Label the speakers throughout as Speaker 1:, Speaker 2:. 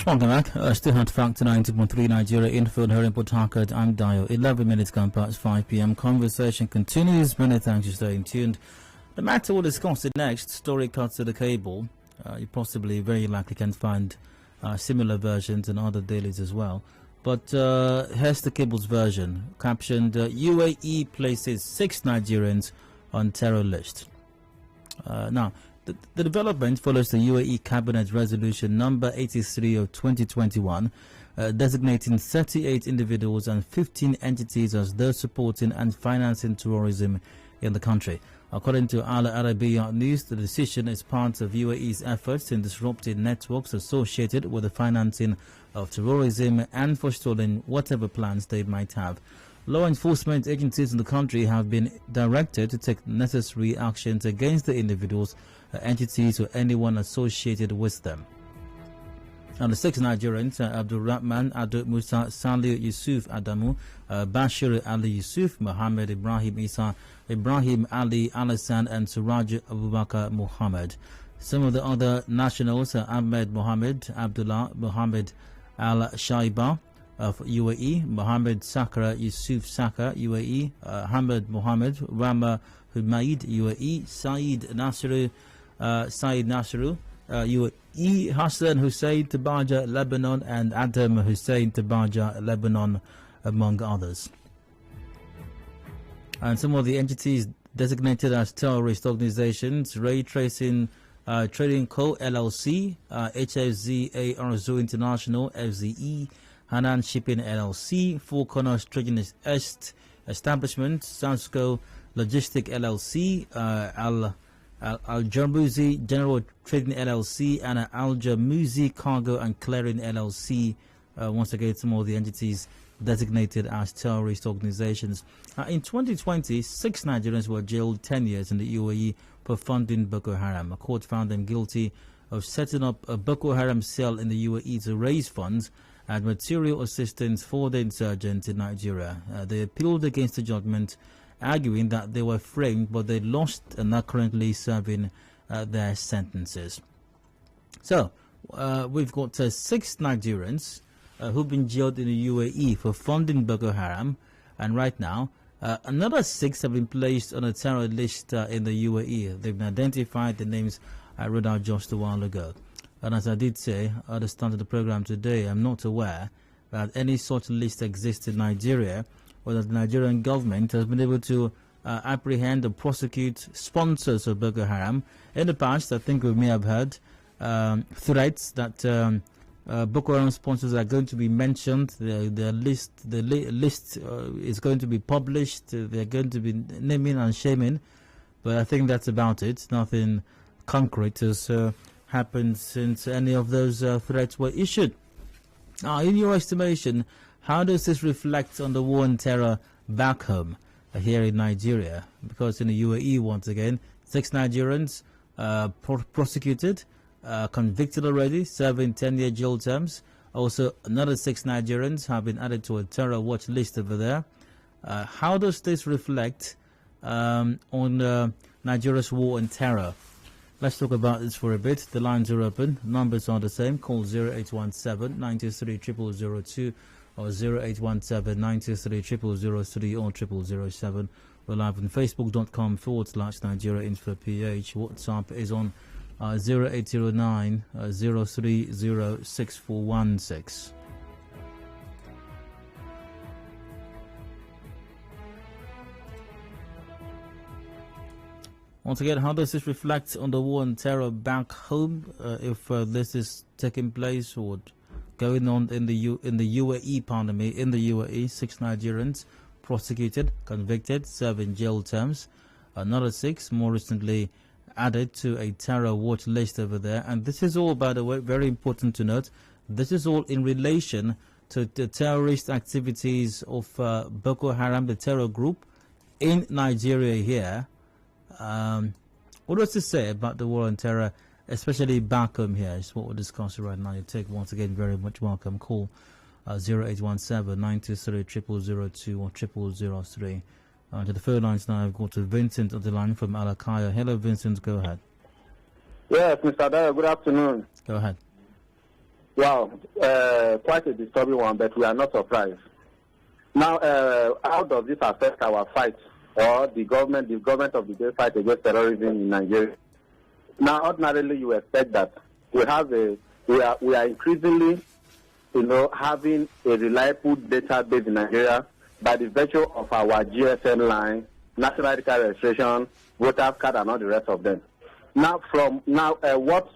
Speaker 1: Welcome back. Still had Factor 90.3 Nigeria info here in Port Harcourt. I'm Dio. 11 minutes gone past 5 p.m. Conversation continues. Many thanks for staying tuned. The matter we'll discuss it next. Story cuts to the cable. You possibly, very likely, can find similar versions in other dailies as well. But here's the cable's version, captioned UAE places 6 Nigerians on terror list. Now, the development follows the UAE Cabinet Resolution number 83 of 2021, designating 38 individuals and 15 entities as those supporting and financing terrorism in the country. According to Adedayo News, the decision is part of UAE's efforts in disrupting networks associated with the financing of terrorism and forestalling whatever plans they might have. Law enforcement agencies in the country have been directed to take necessary actions against the individuals, entities, or anyone associated with them. And the 6 Nigerians, Abdul Rahman, Adu Musa, Salih Yusuf Adamu, Bashir Ali Yusuf, Mohammed Ibrahim Isa, Ibrahim Ali Alasan, and Suraj Abubakar Muhammad. Some of the other nationals are Ahmed Mohammed, Abdullah Mohammed Al Shaiba of UAE, Mohammed Sakra Yusuf Saka, UAE, Hamad Mohammed, Rama Humaid, UAE, Saeed Nasiru, UAE, Hassan Hussein Tabaja, Lebanon, and Adam Hussein Tabaja, Lebanon, among others. And some of the entities designated as terrorist organizations: Ray Tracing Trading Co. LLC, HFZ Arzu International, FZE, Hanan Shipping LLC, Four Corners Trading Est Establishment, Sansco Logistic LLC, Al Jarmuzi General Trading LLC, and Al Jarmuzi Cargo and Clearing LLC. Once again, some of the entities designated as terrorist organizations. In 2020, 6 Nigerians were jailed 10 years in the UAE for funding Boko Haram. A court found them guilty of setting up a Boko Haram cell in the UAE to raise funds and material assistance for the insurgents in Nigeria. They appealed against the judgment, arguing that they were framed, but they lost and are currently serving their sentences. So, we've got 6 Nigerians who've been jailed in the UAE for funding Boko Haram, and right now, another 6 have been placed on a terror list in the UAE. They've been identified. The names I read out just a while ago. And as I did say at the start of the program today, I'm not aware that any such list exists in Nigeria, or that the Nigerian government has been able to apprehend or prosecute sponsors of Boko Haram. In the past, I think we may have heard threats that Boko Haram sponsors are going to be mentioned. The list is going to be published. They're going to be naming and shaming, but I think that's about it. Nothing concrete has happened since any of those threats were issued. Now, in your estimation, how does this reflect on the war on terror back home here in Nigeria? Because in the UAE, once again, 6 Nigerians prosecuted, convicted already, serving 10-year jail terms. Also, another 6 Nigerians have been added to a terror watch list over there. How does this reflect on Nigeria's war on terror? Let's talk about this for a bit. The lines are open. Numbers are the same. Call 0817 923 0002 or 0817 923 0003 or 0007. We're live on facebook.com/Nigeria Info PH. WhatsApp is on 0809 030 6416. Once again, how does this reflect on the war on terror back home? If this is taking place or going on in the UAE, pardon me, in the UAE, 6 Nigerians prosecuted, convicted, serving jail terms. Another 6 more recently added to a terror watch list over there. And this is all, by the way, very important to note, this is all in relation to the terrorist activities of Boko Haram, the terror group in Nigeria here. What does this say about the war on terror, especially back home here? Is what we're discussing right now. You take, once again, very much welcome. Call 0817 923 0002 or 0003. To the phone lines now, I've got to Vincent on the line from Alakaya. Hello, Vincent, go ahead.
Speaker 2: Yes, Mr. Adedayo, good afternoon.
Speaker 1: Go ahead.
Speaker 2: Wow, quite a disturbing one, but we are not surprised. Now, how does this affect our fight or the government of the day fight against terrorism in Nigeria? Now, ordinarily, you expect that we are increasingly, having a reliable database in Nigeria by the virtue of our GSM line, national ID card registration, voter card, and all the rest of them. Now, what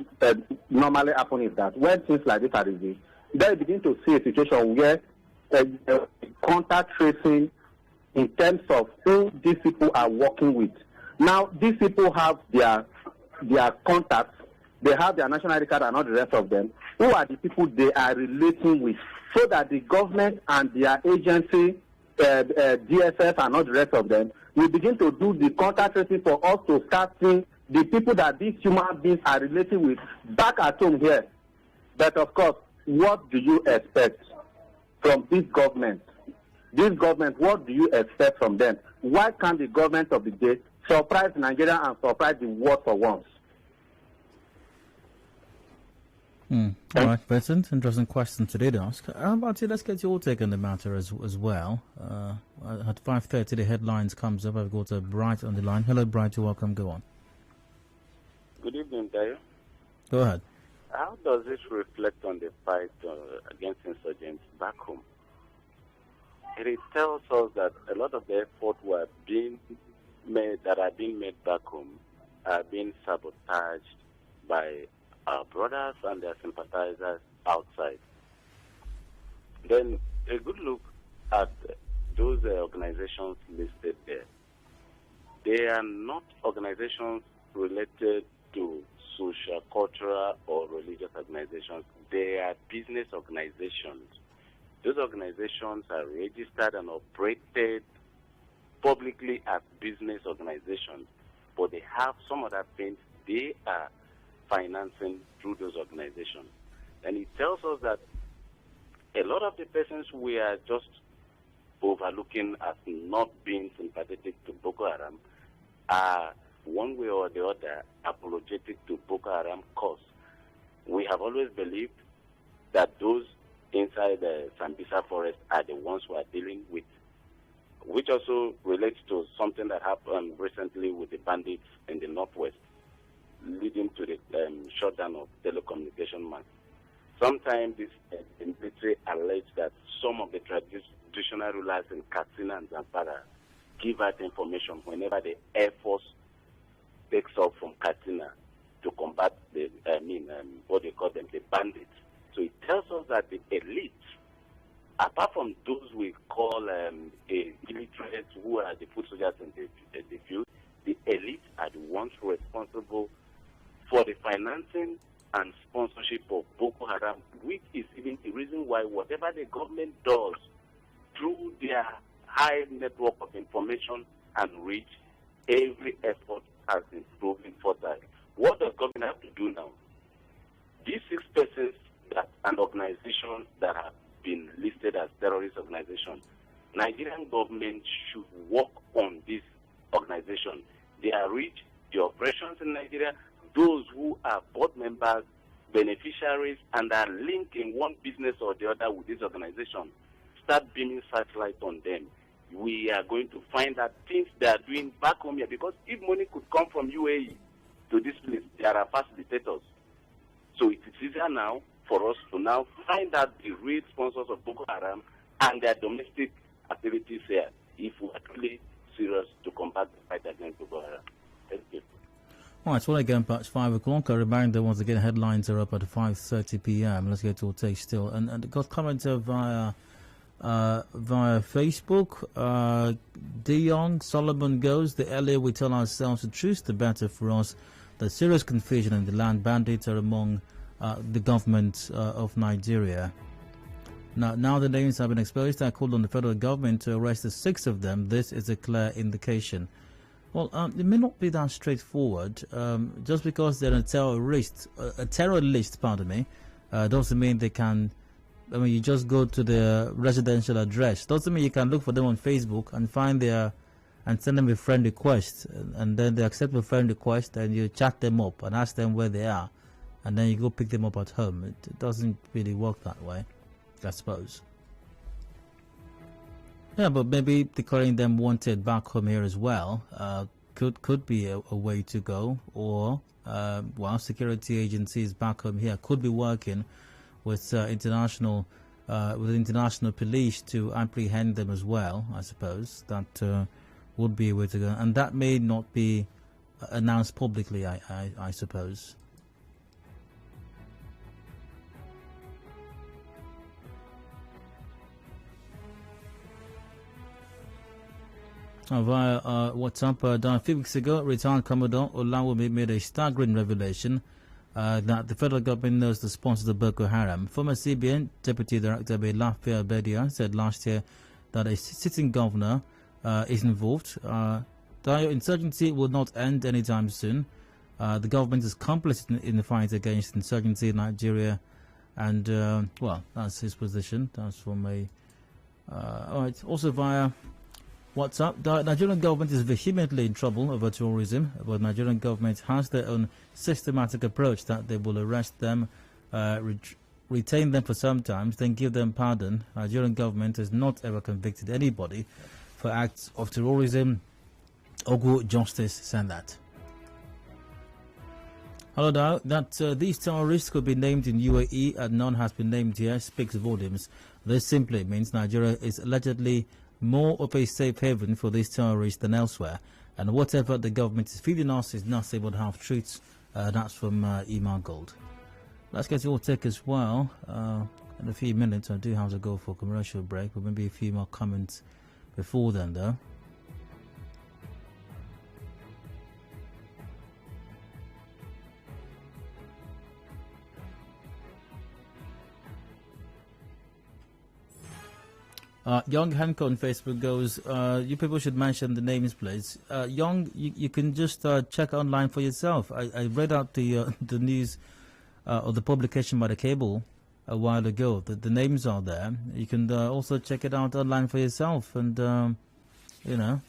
Speaker 2: normally happens is that when things like this are revealed, they begin to see a situation where contact tracing in terms of who these people are working with. Now, these people have their contacts, they have their national ID card and all the rest of them. Who are the people they are relating with? So that the government and their agency, DSS and all the rest of them, will begin to do the contact tracing for us to start seeing the people that these human beings are relating with back at home here. But of course, what do you expect from this government? This government, what do you expect from them? Why can't the government of the day surprise Nigeria and surprise the world for once?
Speaker 1: All right, Vincent, interesting question today to ask. How about you? Let's get your take on the matter as well. At 5:30, the headlines comes up. I've got a Bright on the line. Hello, Bright. You're welcome. Go on.
Speaker 3: Good evening, Dayo.
Speaker 1: Go ahead.
Speaker 3: How does this reflect on the fight against insurgents back home? It tells us that a lot of the effort that are being made back home are being sabotaged by our brothers and their sympathizers outside. Then a good look at those organizations listed there. They are not organizations related to social, cultural, or religious organizations. They are business organizations. Those organizations are registered and operated publicly as business organizations, but they have some other things they are financing through those organizations. And it tells us that a lot of the persons we are just overlooking as not being sympathetic to Boko Haram are one way or the other apologetic to Boko Haram cause. We have always believed that those inside the Sambisa forest are the ones who are dealing with, which also relates to something that happened recently with the bandits in the northwest, leading to the shutdown of telecommunication masts. Sometimes this military allege that some of the traditional rulers in Katsina and Zamfara give out information whenever the Air Force takes off from Katsina to combat the, what they call them, the bandits. So it tells us that the elite, apart from those we call illiterates who are the foot soldiers in the field, the elite are the ones responsible for the financing and sponsorship of Boko Haram, which is even the reason why whatever the government does through their high network of information and reach, every effort has been proven fertile. What does government have to do now? These 6 persons and organizations that have been listed as terrorist organizations, Nigerian government should work on this organization. Their reach, the operations in Nigeria, those who are board members, beneficiaries, and are linked in one business or the other with this organization, start beaming satellite on them. We are going to find out things they are doing back home here, because if money could come from UAE to this place, there are facilitators. So it is easier now for us to now find out the real sponsors of Boko Haram and their domestic activities here, if we are truly serious to combat the fight against Boko Haram. Thank you.
Speaker 1: All right, so again, past 5 o'clock. A reminder, once again, headlines are up at 5:30 p.m. Let's get to a take still. And got comments via Facebook. De Young Solomon goes, the earlier we tell ourselves the truth, the better for us. The serious confusion and the land bandits are among the government of Nigeria. Now the names have been exposed. I called on the federal government to arrest the 6 of them. This is a clear indication. Well, it may not be that straightforward. Just because they're a terror list, doesn't mean they can. I mean, you just go to the residential address. Doesn't mean you can look for them on Facebook and find and send them a friend request, and then they accept the friend request, and you chat them up and ask them where they are. and then you go pick them up at home. It doesn't really work that way, I suppose. Yeah, but maybe declaring them wanted back home here as well could be a way to go. Or while security agencies back home here could be working with international police to apprehend them as well. I suppose that would be a way to go, and that may not be announced publicly. I suppose. Via WhatsApp, a few weeks ago, retired Commodore Olawumi made a staggering revelation that the federal government knows the sponsors of Boko Haram. Former CBN Deputy Director Belafia Bedia said last year that a sitting governor is involved. The insurgency will not end anytime soon. The government is complicit in the fight against insurgency in Nigeria, and well, that's his position. That's from a all right. Also via WhatsApp, the Nigerian government is vehemently in trouble over tourism, but the Nigerian government has their own systematic approach that they will arrest them, retain them for some time, then give them pardon. Nigerian government has not ever convicted anybody for acts of terrorism. Ogu Justice said that. Hello, that these terrorists could be named in UAE and none has been named here speaks volumes. This simply means Nigeria is allegedly more of a safe haven for these terrorists than elsewhere, and whatever the government is feeding us is nothing but half-truths. That's from Iman Gold. Let's get your take as well. In a few minutes I do have to go for a commercial break, but maybe a few more comments before then though. Young Hanko on Facebook goes, you people should mention the names, please. Young, you can just check online for yourself. I read out the news or the publication by the cable a while ago. The names are there. You can also check it out online for yourself and, you know,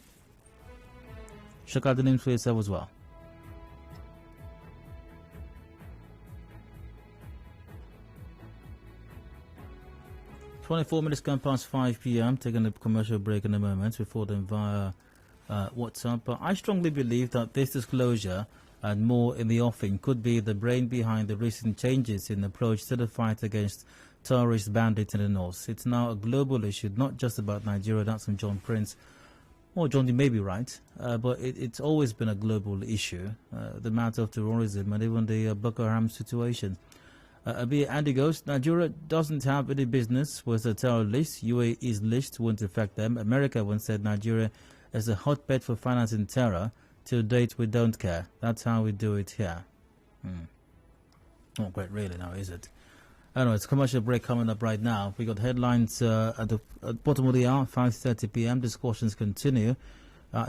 Speaker 1: check out the names for yourself as well. 24 minutes gone past 5 p.m. Taking a commercial break in a moment before then via WhatsApp. But I strongly believe that this disclosure and more in the offing could be the brain behind the recent changes in approach to the fight against terrorist bandits in the north. It's now a global issue, not just about Nigeria. That's from John Prince. Well, John, you may be right, but it's always been a global issue, the matter of terrorism and even the Boko Haram situation. Andy goes, Nigeria doesn't have any business with a terror list. UAE's list won't affect them. America once said Nigeria is a hotbed for financing terror. To date, we don't care. That's how we do it here. Not quite really now, is it? Anyway, it's a commercial break coming up right now. We got headlines at the bottom of the hour, 5:30 p.m. Discussions continue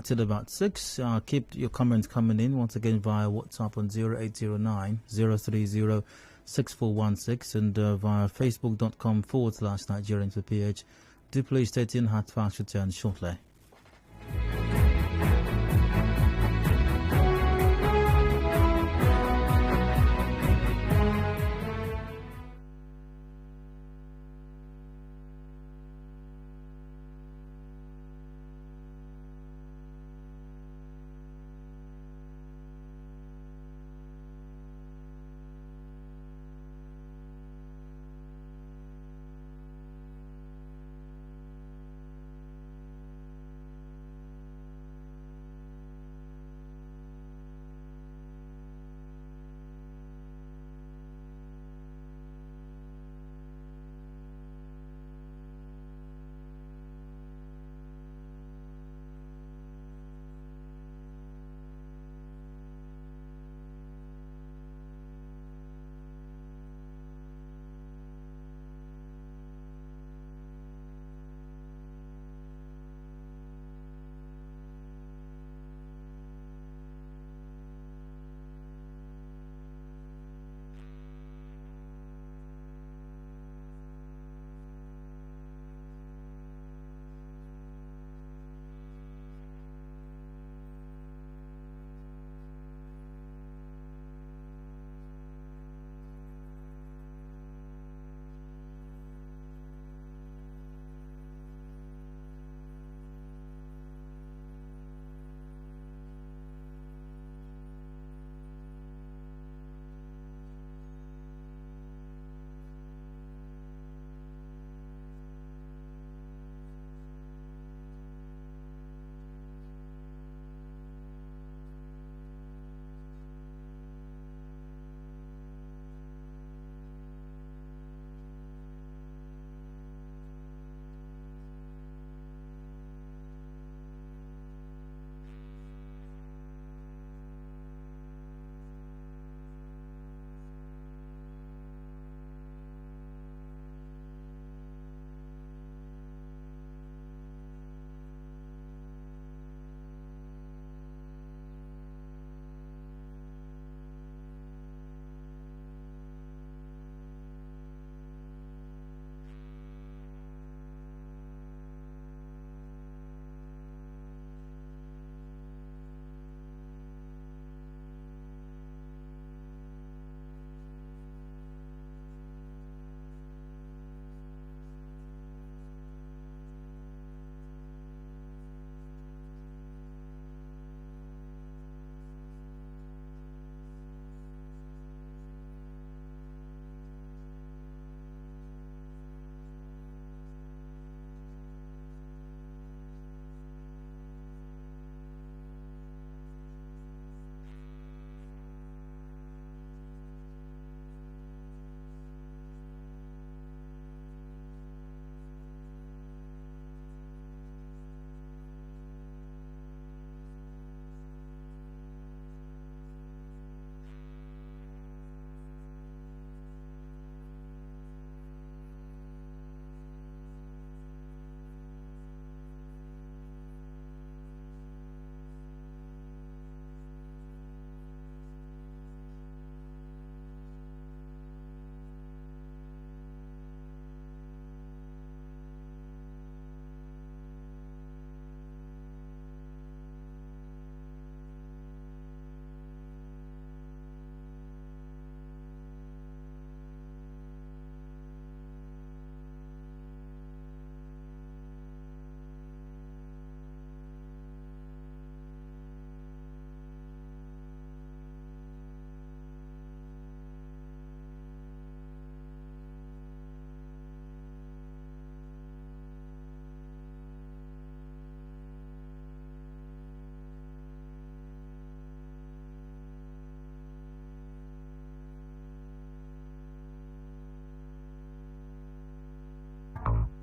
Speaker 1: till about 6. Keep your comments coming in once again via WhatsApp on 0809 030 6416 and via facebook.com/Nigerians with PH. Do please stay tuned. Hot Facts return shortly.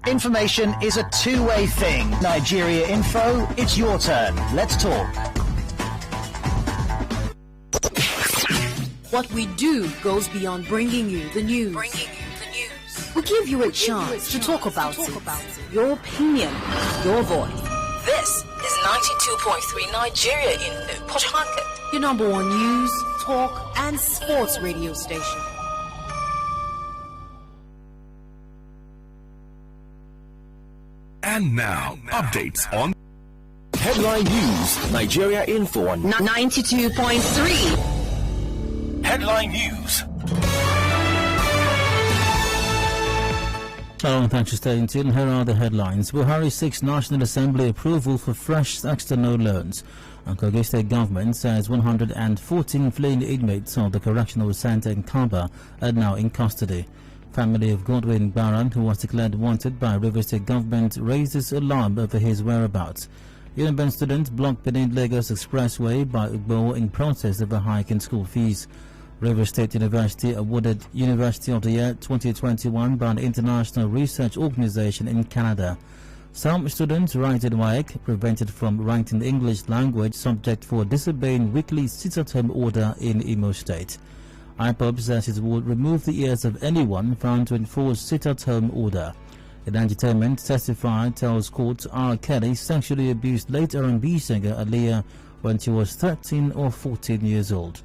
Speaker 4: Information is a two-way thing. Nigeria Info, it's your turn. Let's talk.
Speaker 5: What we do goes beyond bringing you the news. We give you a chance to talk about it. Your opinion, your voice.
Speaker 6: This is 92.3 Nigeria Info, Port Harcourt.
Speaker 5: Your number one news, talk, and sports radio station.
Speaker 7: And now, updates on Headline News, Nigeria Info on
Speaker 5: 92.3.
Speaker 7: Headline News.
Speaker 1: Hello, thanks for staying tuned. Here are the headlines. Buhari seeks National Assembly approval for fresh external loans. And Kogi State Government says 114 fleeing inmates of the correctional center in Kaba are now in custody. Family of Godwin Baran, who was declared wanted by Rivers State Government, raises alarm over his whereabouts. Uniben students blocked Benin Lagos Expressway by Ugbo in protest of a hike in school fees. Rivers State University awarded University of the Year 2021 by an international research organization in Canada. Some students writing WAEC prevented from writing English language subject for disobeying weekly sit-at-home order in Imo State. IPOB says it will remove the ears of anyone found to enforce sit-at-home order. In entertainment, testified tells court R. Kelly sexually abused late R&B singer Aaliyah when she was 13 or 14 years old.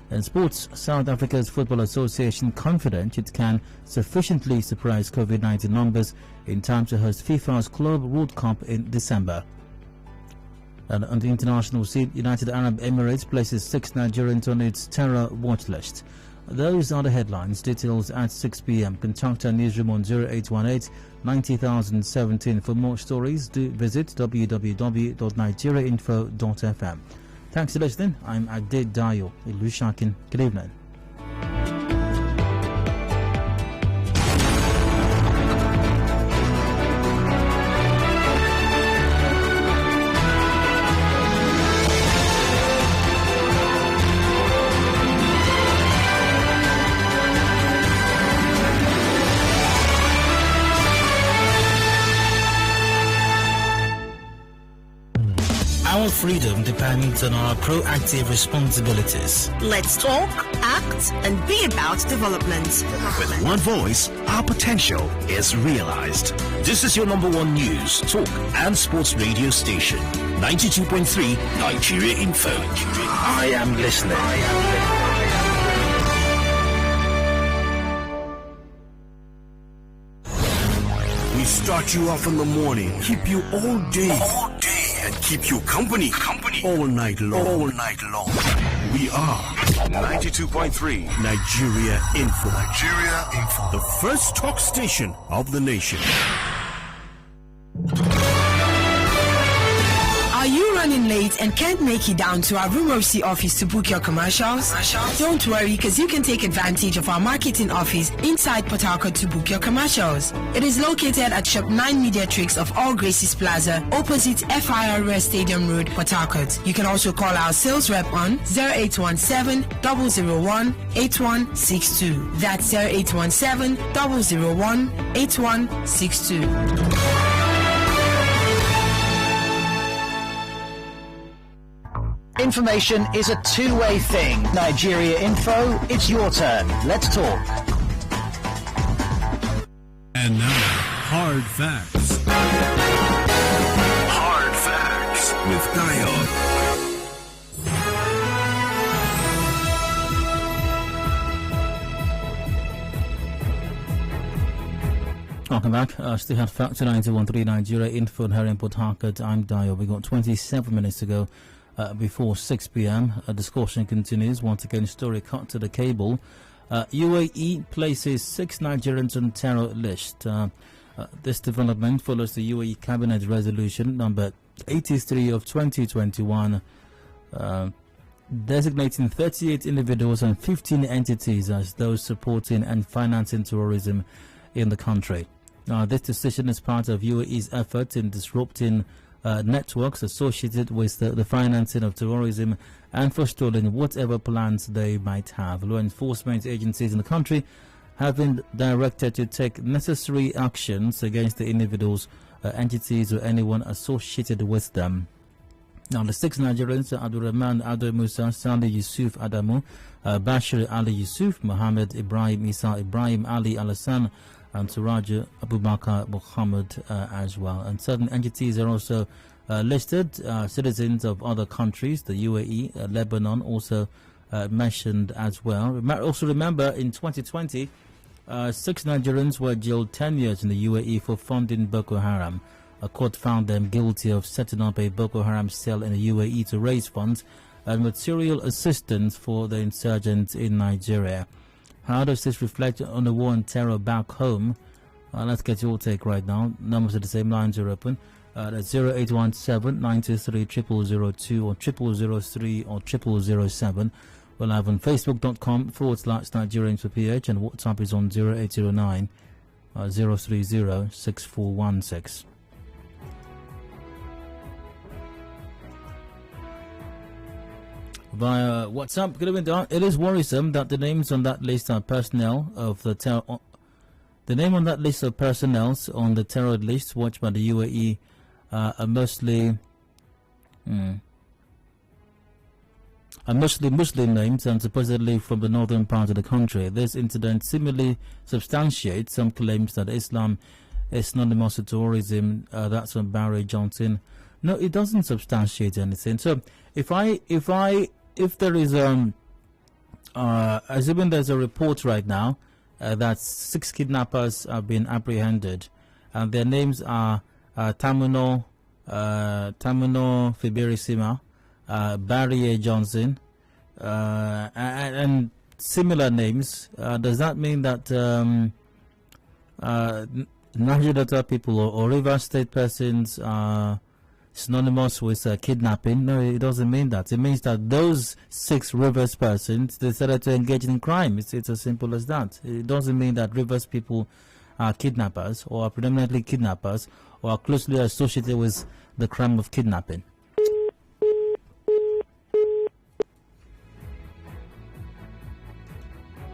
Speaker 1: In sports, South Africa's Football Association confident it can sufficiently suppress COVID-19 numbers in time to host FIFA's Club World Cup in December. And on the international scene, United Arab Emirates places 6 Nigerians on its terror watch list. Those are the headlines. Details at 6 p.m. Contact our newsroom on 0818 90017. For more stories, do visit www.nigeriainfo.fm. Thanks for listening. I'm Adedayo Elusakin. Good evening. Our freedom depends on our proactive responsibilities.
Speaker 6: Let's talk, act, and be about development.
Speaker 7: With one voice, our potential is realized. This is your number one news, talk, and sports radio station. 92.3 Nigeria Info. I am listening. We start you off in the morning, keep you all day, and keep you company all night long. We are 92.3 Nigeria Info. The first talk station of the nation.
Speaker 8: Are you running late and can't make it down to our Rumorsi office to book your commercials? Don't worry, because you can take advantage of our marketing office inside Port Harcourt to book your commercials. It is located at Shop 9 Mediatrix of All Graces Plaza, opposite FIRS Stadium Road, Port Harcourt. You can also call our sales rep on 0817-001-8162. That's 0817-001-8162.
Speaker 4: Information is a two-way thing. Nigeria Info, it's your turn. Let's talk.
Speaker 9: And now, Hard Facts.
Speaker 7: Hard Facts with Dion.
Speaker 1: Welcome back. Still had Factor 91.3 Nigeria Info here in Port Harcourt. I'm Dio. We got 27 minutes to go before 6 p.m. Discussion continues. Once again, story cut to the cable. UAE places 6 Nigerians on terror list. This development follows the UAE Cabinet Resolution number 83 of 2021, designating 38 individuals and 15 entities as those supporting and financing terrorism in the country. Now, this decision is part of UAE's effort in disrupting networks associated with the financing of terrorism and forestalling whatever plans they might have. Law enforcement agencies in the country have been directed to take necessary actions against the individuals, entities, or anyone associated with them. Now, the 6 Nigerians, Abdurrahman Ado Musa, Sali Yusuf Adamu, Bashir Ali Yusuf, Mohammed Ibrahim Isa Ibrahim Ali Alasan, and Suraja Abubakar Muhammad as well. And certain entities are also listed, citizens of other countries, the UAE, Lebanon, also mentioned as well. Also remember, in 2020, 6 Nigerians were jailed 10 years in the UAE for funding Boko Haram. A court found them guilty of setting up a Boko Haram cell in the UAE to raise funds and material assistance for the insurgents in Nigeria. How does this reflect on the war on terror back home? Let's get your take right now. Numbers are the same, lines are open. That's 0817 923 0002 or 0003 or 0007. We're live on facebook.com/Nigerians for PH, and WhatsApp is on 0809 030 6416. Via WhatsApp, good evening. It is worrisome that the names on that list are personnel of the terror. The name on that list of personnel on the terror list watched by the UAE are mostly Muslim names and supposedly from the northern part of the country. This incident similarly substantiates some claims that Islam is synonymous with terrorism. That's from Barry Johnson. No, it doesn't substantiate anything. So if there is assuming there's a report right now that 6 kidnappers have been apprehended, and their names are Tamuno Fiberisima, Barry A. Johnson, and similar names. Does that mean that Niger Delta people or River State persons are synonymous with kidnapping? No, it doesn't mean that. It means that those 6 Rivers persons decided to engage in crime. It's as simple as that. It doesn't mean that Rivers people are kidnappers or are predominantly kidnappers or are closely associated with the crime of kidnapping.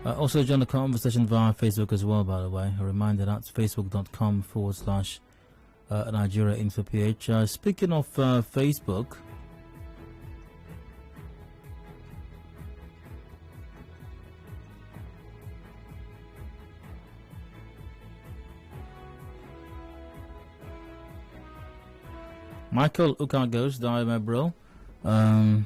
Speaker 1: Also join the conversation via Facebook as well, by the way. A reminder, that's facebook.com/Nigeria Info PH. Speaking of Facebook, Michael Ukagos, die my bro. Well.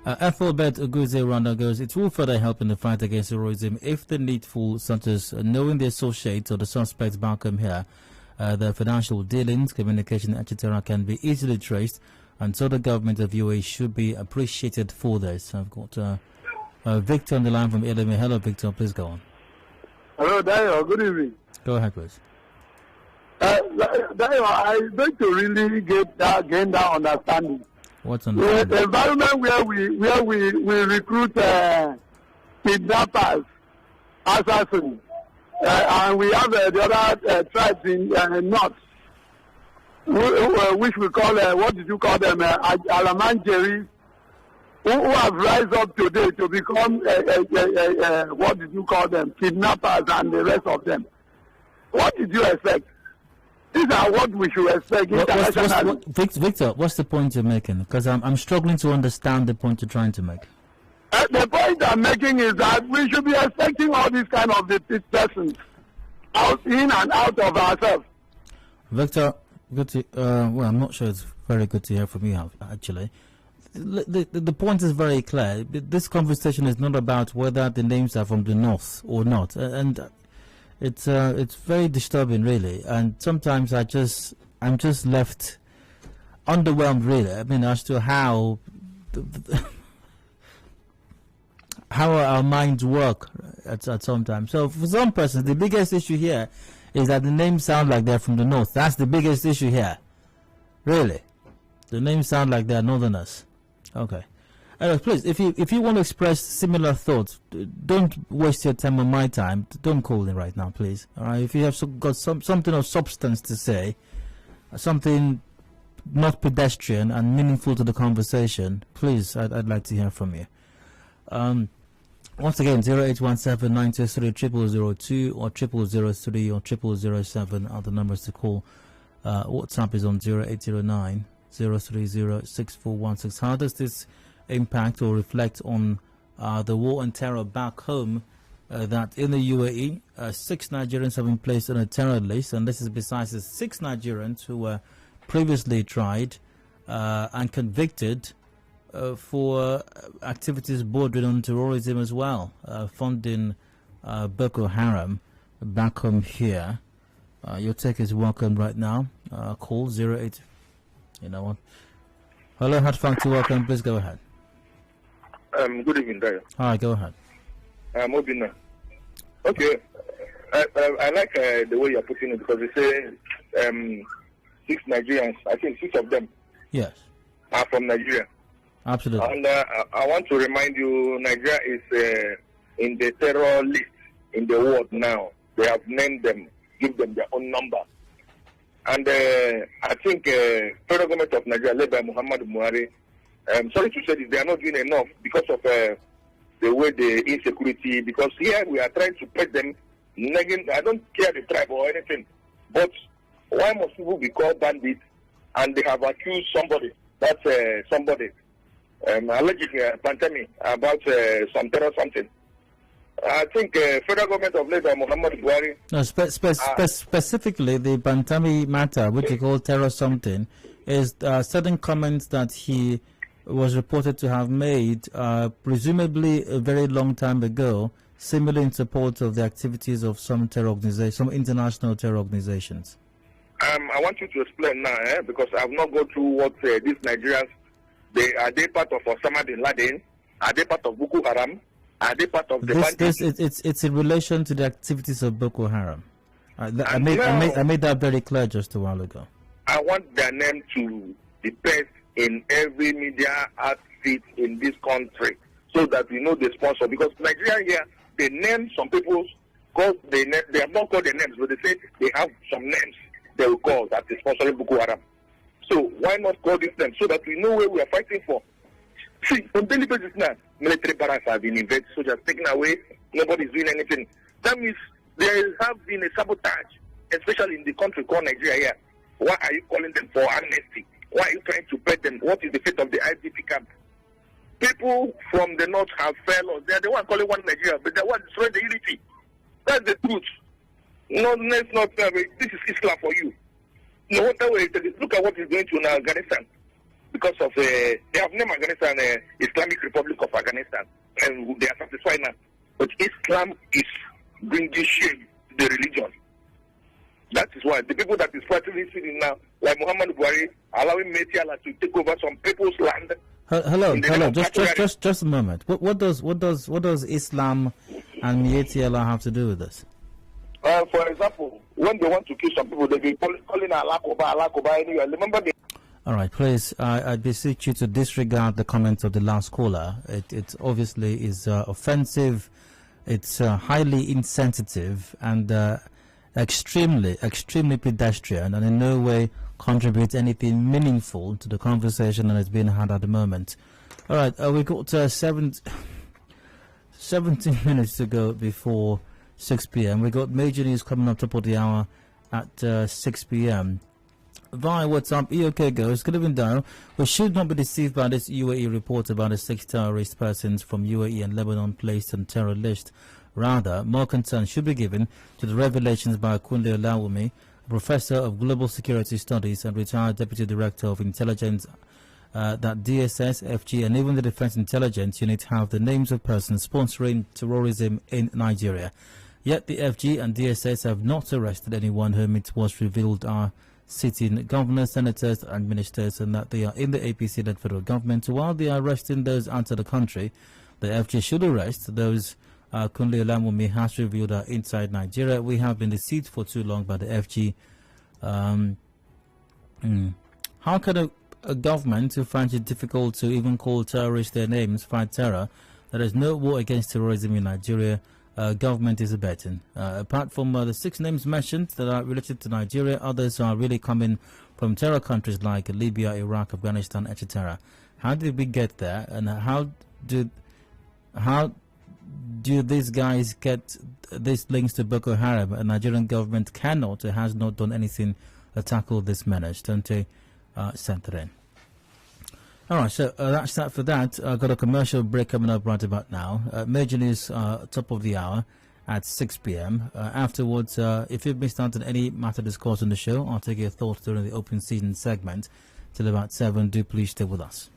Speaker 1: Ethelbert Uguze Randa goes, it will further help in the fight against terrorism if the needful, such as knowing the associates or the suspects back home here, their financial dealings, communication, etc., can be easily traced, and so the government of UAE should be appreciated for this. I've got Victor on the line from LMA. Hello, Victor, please go on.
Speaker 10: Hello, Dayo. Good evening.
Speaker 1: Go ahead, please.
Speaker 10: Dayo, I beg to really gain that understanding.
Speaker 1: What's on
Speaker 10: the environment where we recruit kidnappers, assassins, and we have the other tribes in north, which we call what did you call them, Alamanjeri, who have rise up today to become what did you call them, kidnappers and the rest of them. What did you expect? These are what we should expect internationally.
Speaker 1: Victor, what's the point you're making? Because I'm struggling to understand the point you're trying to make.
Speaker 10: The point I'm making is that we should be expecting all these kind of persons out in and out of ourselves.
Speaker 1: Victor, good to, well, I'm not sure it's very good to hear from you, actually. The point is very clear. This conversation is not about whether the names are from the north or not. And it's very disturbing, really, and sometimes I'm just left underwhelmed, really. I mean, as to how our minds work at some time. So for some persons, the biggest issue here is that the names sound like they're from the north. That's the biggest issue here, really. The names sound like they're northerners. Okay. Please, if you want to express similar thoughts, don't waste your time on my time. Don't call in right now, please. All right. If you have got something of substance to say, something not pedestrian and meaningful to the conversation, please, I'd like to hear from you. Once again, 0817-923-0002 or 0003 or 0007 are the numbers to call. WhatsApp is on 0809-030-6416. How does this impact or reflect on the war and terror back home? That in the UAE, 6 Nigerians have been placed on a terror list, and this is besides the 6 Nigerians who were previously tried and convicted for activities bordering on terrorism as well, funding Boko Haram back home here. Your take is welcome right now. Call 08. You know what? Hello, Hard Factor, welcome. Please go ahead.
Speaker 11: Good evening, Dayo.
Speaker 1: Hi, go ahead.
Speaker 11: Obina. Okay, I like the way you're putting it, because they say 6 Nigerians, I think 6 of them,
Speaker 1: yes,
Speaker 11: are from Nigeria.
Speaker 1: Absolutely.
Speaker 11: And I want to remind you, Nigeria is in the terror list in the world now. They have named them, give them their own number. And I think federal government of Nigeria, led by Muhammad Buhari, sorry to say this, they are not doing enough because of the way the insecurity, because here we are trying to put them, I don't care the tribe or anything, but why must people be called bandits and they have accused somebody, that's somebody, allegedly Pantami, about some terror something. I think federal government of Labour, Muhammad Buhari.
Speaker 1: No, specifically the Bantami matter, which you call terror something, is certain comments that he was reported to have made, presumably a very long time ago, similarly in support of the activities of some terror organizations, some international terror organizations.
Speaker 11: I want you to explain now, because I have not gone through what these Nigerians, are they part of Osama bin Laden? Are they part of Boko Haram? Are they part of the bandits?
Speaker 1: It's in relation to the activities of Boko Haram. I made that very clear just a while ago.
Speaker 11: I want their name to be placed in every media outfit in this country, so that we know the sponsor. Because Nigeria here, they name some people, because they have not called their names, but they say they have some names they will call that is sponsoring Boko Haram. So why not call these names, so that we know where we are fighting for? See, on daily basis now, military barracks have been invaded, soldiers taken away, nobody's doing anything. That means there have been a sabotage, especially in the country called Nigeria here. Why are you calling them for amnesty? Why are you trying to pet them? What is the fate of the IDP camp? People from the north have failed us. They are the one calling one Nigeria, but they are one destroying the unity. That's the truth. No, let's not. This is Islam for you. No matter where it is, look at what is going to in Afghanistan. Because of they have named Afghanistan Islamic Republic of Afghanistan, and they are satisfied now. But Islam is bringing shame to the religion. That is why the people that is practically sitting now, like Muhammad Buhari, allowing Metiala to take over some people's land.
Speaker 1: Hello. Just a moment. What does Islam and Metiala have to do with this?
Speaker 11: For example, when they want to kill some people, they be calling Allah Koba anyway. Remember the.
Speaker 1: All right, please. I beseech you to disregard the comments of the last caller. It obviously is offensive. It's highly insensitive and extremely pedestrian, and in no way contributes anything meaningful to the conversation that is being had at the moment. All right, we got 17 minutes to go before 6 p.m. We got major news coming up top of the hour at 6 p.m. Via WhatsApp, EOK goes, good evening, Daryl. We should not be deceived by this UAE report about the 6 terrorist persons from UAE and Lebanon placed on terror list. Rather, more concern should be given to the revelations by Adedayo Elusakin, Professor of Global Security Studies and retired Deputy Director of Intelligence, that DSS, FG and even the Defense Intelligence Unit have the names of persons sponsoring terrorism in Nigeria. Yet the FG and DSS have not arrested anyone whom it was revealed are sitting governors, senators and ministers, and that they are in the APC-led federal government. While they are arresting those outside the country, the FG should arrest those Adedayo Elusakin has revealed are inside Nigeria. We have been deceived for too long by the FG. How can a government who finds it difficult to even call terrorists their names fight terror? There is no war against terrorism in Nigeria. Government is abetting. Apart from the 6 names mentioned that are related to Nigeria, others are really coming from terror countries like Libya, Iraq, Afghanistan, etc. How did we get there, and how do these guys get these links to Boko Haram? A Nigerian government cannot or has not done anything to tackle this menace. Don't center in. All right, so that's that for that. I've got a commercial break coming up right about now. Major news, top of the hour at 6 p.m. Afterwards, if you've missed out on any matter discussed on the show, I'll take your thoughts during the open season segment till about 7. Do please stay with us.